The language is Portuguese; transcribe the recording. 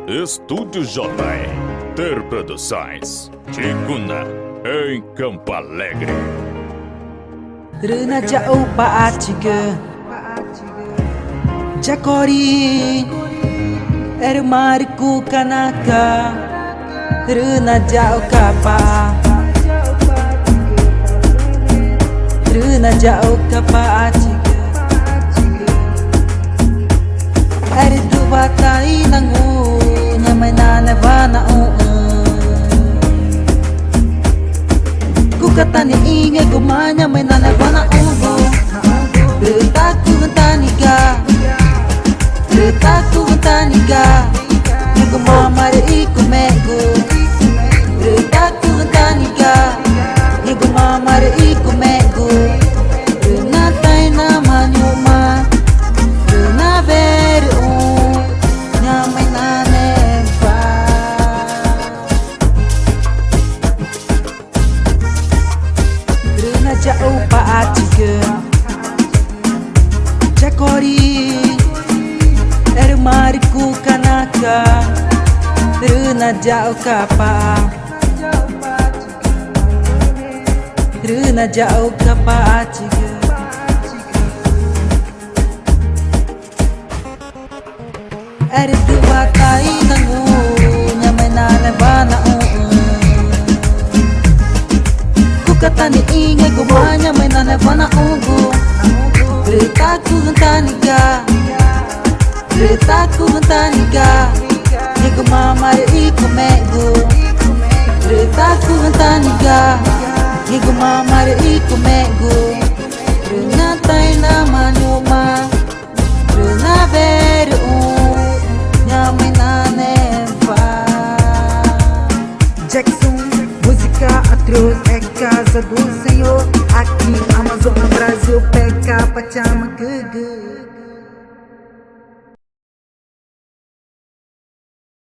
Estúdio JR Ter Produções Ticuna, em Campo Alegre. Rena jauh paatiga Jakori Ermariku kanaka Rena jauh kapa Rena jauh kapaatiga Eri tu batai nangu Nyamai nana vana Kukatani inge gumanya mai nana vana Retaku ventaniga Retaku ventaniga Nego mamare iku mego Retaku ventaniga Nego mamare iku mego Rena taina manyuma Rena veri Nyamai nane va Rena jauh paatiga Jakori Ermariku kanaka Rena jauh kapa Rena jauh kapaatiga Eri tu batai nangu Nyamai nana vana Kukatani inge gumanya mai nana vana Retaku ventaniga Retaku ventaniga Nego mamare iku mego Retaku ventaniga Nego mamare iku mego Rena taina manyuma Rena veri Nyamai nane va Jackson, música atroz é casa do Senhor. Aqui Amazônia, Brasil, Peca, Pachama, Gugu.